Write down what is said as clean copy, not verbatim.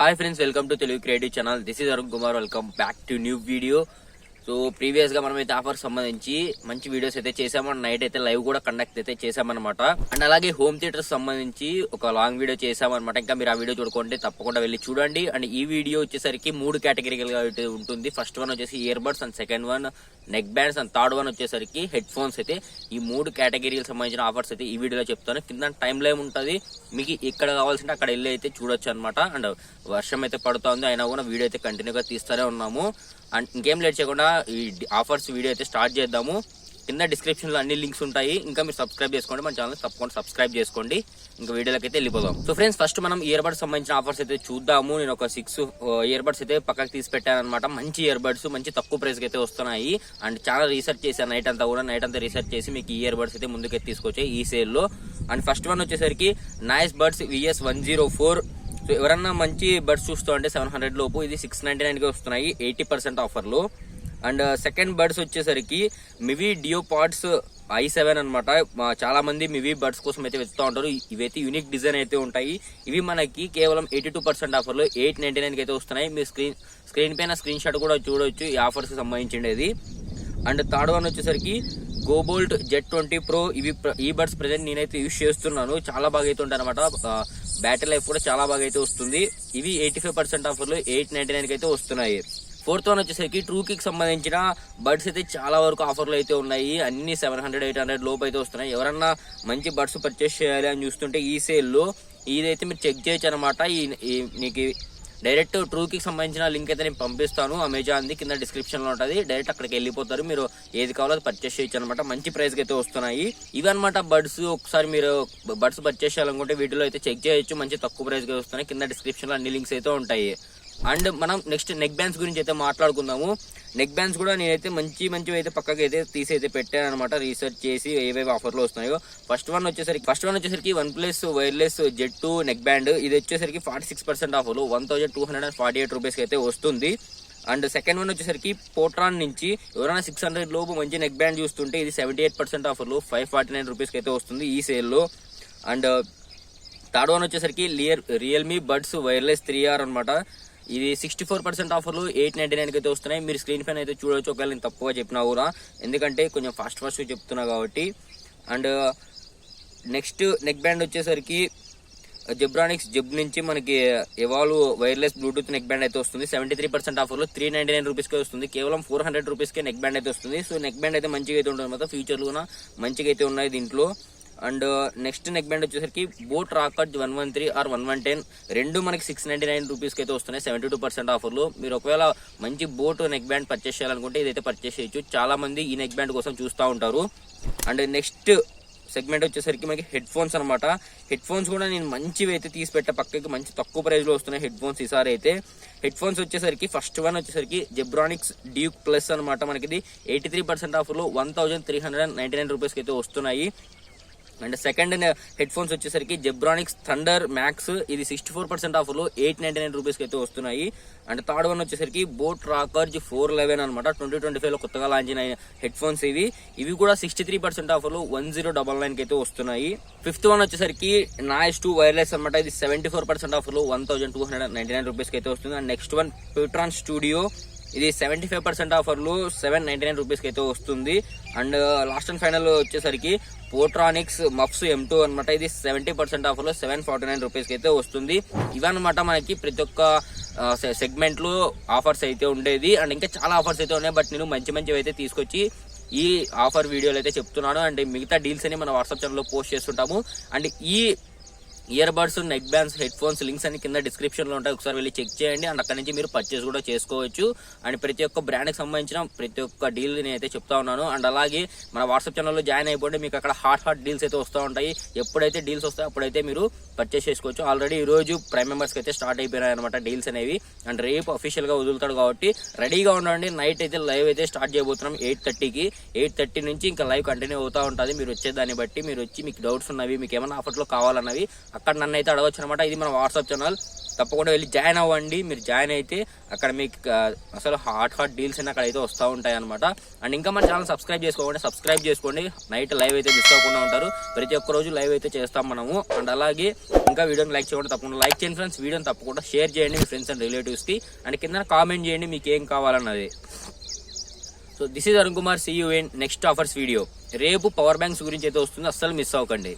Hi friends, welcome to Telugu creative channel. This is Arun Kumar. Welcome back to new video. So previous గా మనం అయితే offer సంబంధించి మంచి videos అయితే చేసాము. నైట్ అయితే లైవ్ కూడా కండక్ట్ అయితే చేసామన్నమాట. అండ్ అలాగే హోమ్ థియేటర్ సంబంధించి ఒక లాంగ్ వీడియో చేసామన్నమాట. ఇంకా మీరు ఆ వీడియో చూడకుంటే తప్పకుండా వెళ్ళి చూడండి. అండ్ ఈ వీడియో వచ్చేసరికి 3 కేటగిరీలుగా ఉంటుంది. ఫస్ట్ వన్ వచ్చేసి ear buds, and second one neck bands, and third one వచ్చేసరికి హెడ్ ఫోన్స్. అయితే ఈ 3 కేటగిరీలకు సంబంధించిన ఆఫర్స్ అయితే ఈ వీడియోలో చెప్తాను. కింద టైం లైన్ ఉంటుంది, మీకు ఎక్కడ కావాల్సింటే అక్కడ వెళ్ళి అయితే చూడొచ్చు అనమాట. అండ్ వర్షం అయితే పడుతూ ఉంది, అయినా కూడా వీడియో అయితే కంటిన్యూగా తీస్తూనే ఉన్నాము. అండ్ ఇంకేం లేట్ చేయకుండా ఈ ఆఫర్స్ వీడియో అయితే స్టార్ట్ చేద్దాము. కింద డిస్క్రిప్షన్ లో అన్ని లింక్స్ ఉంటాయి. ఇంకా మీరు సబ్స్క్రైబ్ చేసుకోండి, మన ఛానల్ తప్పకుండా సబ్స్క్రైబ్ చేసుకోండి. ఇంకా వీడియోలోకి అయితే వెళ్ళిపోదాం. సో ఫ్రెండ్స్, ఫస్ట్ మనం ఇయర్ బడ్స్ సంబంధించిన ఆఫర్స్ అయితే చూద్దాము. నేను ఒక 6 ఇయర్ బడ్స్ అయితే పక్కకి తీసి పెట్టాను అనమాట. మంచి ఇయర్ బడ్స్, మంచి తక్కువ ప్రైస్ అయితే వస్తున్నాయి. అండ్ చాలా రీసెర్చ్ చేశాను నైట్ అంతా రీసెర్చ్ చేసి మీకు ఇయర్ బడ్స్ అయితే ముందుకైతే తీసుకొచ్చాయి ఈ సేల్ లో. అండ్ ఫస్ట్ వన్ వచ్చేసరికి నైస్ బడ్స్ VS 104. సో ఎవరన్నా మంచి బడ్స్ చూస్తూ అంటే 700 లోపు, ఇది 699 గా వస్తున్నాయి 80% ఆఫర్ లో. అండ్ సెకండ్ బడ్స్ వచ్చేసరికి మివి డియోపాడ్స్ i7 అనమాట. చాలా మంది మివి బడ్స్ కోసం అయితే వెతుకుతూ ఉంటారు. ఇవైతే యూనిక్ డిజైన్ అయితే ఉంటాయి. ఇవి మనకి కేవలం 82% ఆఫర్ లో 899 కి అయితే వస్తున్నాయి. మీరు స్క్రీన్ పైన స్క్రీన్ షాట్ కూడా చూడవచ్చు ఈ ఆఫర్స్ కి సంబంధించింది. అండ్ థర్డ్ వన్ వచ్చేసరికి గోబోల్ట్ Z20 Pro. ఈ బడ్స్ ప్రెసెంట్ నేనైతే యూజ్ చేస్తున్నాను. చాలా బాగా అయితే ఉంటాయి అనమాట. బ్యాటరీ లైఫ్ కూడా చాలా బాగా అయితే వస్తుంది. ఇవి 85% ఆఫర్ లో 899 కి అయితే వస్తున్నాయి. ఫోర్త్ వన్ వచ్చేసరికి ట్రూకిక్ సంబంధించిన బడ్స్ అయితే చాలా వరకు ఆఫర్లు అయితే ఉన్నాయి. అన్ని 700-800 లోపు అయితే వస్తున్నాయి. ఎవరన్నా మంచి బడ్స్ పర్చేస్ చేయాలి అని చూస్తుంటే ఈ సేల్ లో ఇదైతే మీరు చెక్ చేయొచ్చు అనమాట. మీకు డైరెక్ట్ ట్రూకికి సంబంధించిన లింక్ అయితే నేను పంపిస్తాను. అమెజాన్ ది కింద డిస్క్రిప్షన్ లో ఉంటుంది. డైరెక్ట్ అక్కడికి వెళ్ళిపోతారు. మీరు ఏది కావాలో అది పర్చేస్ చేయొచ్చు అనమాట. మంచి ప్రైస్ కి అయితే వస్తున్నాయి ఇవి అనమాట బడ్స్. ఒకసారి మీరు బడ్స్ పర్చేస్ చేయాలనుకుంటే వీటిలో అయితే చెక్ చేయొచ్చు. మంచి తక్కువ ప్రైస్ కి వస్తున్నాయి. కింద డిస్క్రిప్షన్ లో అన్ని లింక్స్ అయితే ఉంటాయి. అండ్ మనం నెక్స్ట్ నెక్ బ్యాండ్స్ గురించి అయితే మాట్లాడుకుందాము. నెక్ బ్యాండ్స్ కూడా నేనైతే మంచివి అయితే పక్కకి అయితే తీసి అయితే పెట్టాను అనమాట. రీసెర్చ్ చేసి ఏవేవి ఆఫర్లు వస్తున్నాయో. ఫస్ట్ వన్ వచ్చేసరికి OnePlus wireless Z2 neck band. ఇది వచ్చేసరికి 46% ఆఫర్లు 1248 రూపీస్ అయితే వస్తుంది. అండ్ సెకండ్ వన్ వచ్చేసరికి పోట్రాన్ నుంచి ఎవరైనా 600 లోపు మంచి నెక్ బ్యాండ్ చూస్తుంటే ఇది 78% ఆఫర్లు 549 రూపీస్ అయితే వస్తుంది ఈ సేల్ లో. అండ్ థర్డ్ వన్ వచ్చేసరికి రియల్మీ బడ్స్ వైర్లెస్ 3R అనమాట. ఇది 64% ఆఫర్లు 899 కి అయితే వస్తున్నాయి. మీరు స్క్రీన్ పైన అయితే చూడవచ్చు, ఒకవేళ నేను తప్పుగా చెప్పినా కూడా, ఎందుకంటే కొంచెం ఫాస్ట్ చెప్తున్నా కాబట్టి. అండ్ నెక్స్ట్ నెక్ బ్యాండ్ వచ్చేసరికి జెబ్రానిక్స్ నుంచి మనకి evolve wireless Bluetooth neck band అయితే వస్తుంది. 73% ఆఫర్లో 399 రూపీస్ కి వస్తుంది. కేవలం 400 రూపీస్ కి నెక్ బ్యాండ్ అయితే వస్తుంది. సో నెక్ బ్యాండ్ అయితే మంచిగా అయితే ఉంటుంది అనమాట. ఫ్యూచర్లు కూడా మంచిగా అయితే ఉన్నాయి దీంట్లో. అండ్ నెక్స్ట్ నెక్ బ్యాండ్ వచ్చేసరికి బోట్ రాకర్ 113 or 110 రెండు మనకి 699 రూపీస్ కి అయితే వస్తున్నాయి 72% ఆఫర్లు. మీరు ఒకవేళ మంచి బోట్ నెక్ బ్యాండ్ పర్చేస్ చేయాలనుకుంటే ఇదైతే పర్చేస్ చేయొచ్చు. చాలా మంది ఈ నెక్ బ్యాండ్ కోసం చూస్తూ ఉంటారు. అండ్ నెక్స్ట్ సెగ్మెంట్ వచ్చేసరికి మనకి హెడ్ ఫోన్స్ అనమాట. హెడ్ ఫోన్స్ కూడా నేను మంచివి అయితే తీసి పెట్టా పక్కకి. మంచి తక్కువ ప్రైస్ లో వస్తున్నాయి హెడ్ ఫోన్స్ ఈసారి అయితే. హెడ్ ఫోన్స్ వచ్చేసరికి ఫస్ట్ వన్ వచ్చేసరికి జెబ్రానిక్స్ డ్యూక్ ప్లస్ అనమాట. మనకి ఇది 83% ఆఫర్లో 1399 రూపీస్ కి అయితే వస్తున్నాయి. అండ్ సెకండ్ హెడ్ ఫోన్స్ వచ్చేసరికి జెబ్రానిక్స్ థండర్ మ్యాక్స్. ఇది 64% ఆఫర్లో 899 రూపీస్ కి అయితే వస్తున్నాయి. అండ్ థర్డ్ వన్ వచ్చేసరికి బోట్ రాకర్జ్ 411 అనమాట. 2025 లో కొత్తగా లాంచ్ అయిన హెడ్ ఫోన్స్ ఇవి కూడా 63% ఆఫర్లో 1099 కి అయితే వస్తున్నాయి. ఫిఫ్త్ వన్ వచ్చేసరికి నాయిస్ 2 వైర్లెస్ అనమాట. ఇది 74% ఆఫర్లో 1299 రూపీస్ కి అయితే వస్తుంది. And next one pTron studio. ఇది 75% ఆఫర్లు 799 రూపీస్ కి అయితే వస్తుంది. అండ్ లాస్ట్ అండ్ ఫైనల్ వచ్చేసరికి పోట్రానిక్స్ మఫ్స్ M2 అనమాట. ఇది 70% ఆఫర్లో 749 రూపీస్ కి అయితే వస్తుంది. ఇవన్నమాట మనకి ప్రతి ఒక్క సెగ్మెంట్ లో ఆఫర్స్ అయితే ఉండేది. అండ్ ఇంకా చాలా ఆఫర్స్ అయితే ఉన్నాయి, బట్ నేను మంచివి అయితే తీసుకొచ్చి ఈ ఆఫర్ వీడియోలు అయితే చెప్తున్నాను. అండ్ మిగతా డీల్స్ అని మన వాట్సాప్ ఛానల్లో పోస్ట్ చేస్తుంటాము. అండ్ ఈ ear buds, neck bands, head phones links అన్ని కింద డిస్క్రిప్షన్ లో ఉంటాయి. ఒకసారి వెళ్ళి చెక్ చేయండి. అండ్ అక్కడ నుంచి మీరు పర్చేస్ కూడా చేసుకోవచ్చు. అండ్ ప్రతి ఒక్క బ్రాండ్ కి సంబంధించిన ప్రతి ఒక్క డీల్ నేనైతే చెప్తా ఉన్నాను. అండ్ అలాగే మన వాట్సాప్ ఛానల్లో జాయిన్ అయిపోతే మీకు అక్కడ హాట్ డీల్స్ అయితే వస్తూ ఉంటాయి. ఎప్పుడైతే డీల్స్ వస్తాయో అప్పుడైతే మీరు పర్చేస్ చేసుకోవచ్చు. ఆల్రెడీ ఈ రోజు ప్రైమ్ మెంబర్స్ కి అయితే స్టార్ట్ అయిపోయినాయి అనమాట డీల్స్ అనేవి. అండ్ రేపు అఫీషియల్ గా వదులుతాడు కాబట్టి రెడీగా ఉండండి. నైట్ అయితే లైవ్ అయితే స్టార్ట్ చేయబోతున్నాం 8:30కి. 8:30 నుంచి ఇంకా లైవ్ కంటిన్యూ అవుతా ఉంటుంది. మీరు వచ్చేదాన్ని బట్టి మీరు వచ్చి మీకు డౌట్స్ ఉన్నవి, మీకు ఏమైనా ఆఫర్లో కావాలన్నవి అక్కడ నన్ను అయితే అడగొచ్చు అనమాట. ఇది మన వాట్సాప్ ఛానల్. తప్పకుండా వెళ్ళి జాయిన్ అవ్వండి. మీరు జాయిన్ అయితే అక్కడ మీకు అసలు హాట్ డీల్స్ అన్నీ అక్కడ అయితే వస్తూ ఉంటాయి అనమాట. అండ్ ఇంకా మన ఛానల్ సబ్స్క్రైబ్ చేసుకోండి. నైట్ లైవ్ అయితే మిస్ అవ్వకుండా ఉంటారు. ప్రతి ఒక్క రోజు లైవ్ అయితే చేస్తాం మనము. అండ్ అలాగే ఇంకా వీడియోని లైక్ చేయండి, తప్పకుండా లైక్ చేయండి ఫ్రెండ్స్. వీడియోని తప్పకుండా షేర్ చేయండి మీ ఫ్రెండ్స్ అండ్ రిలేటివ్స్కి. అండ్ కింద కామెంట్ చేయండి మీకు ఏం కావాలన్నది. So this is Arun Kumar, see you in next offers video. రేపు పవర్ బ్యాంక్స్ గురించి అయితే వస్తుంది, అస్సలు మిస్ అవ్వకండి.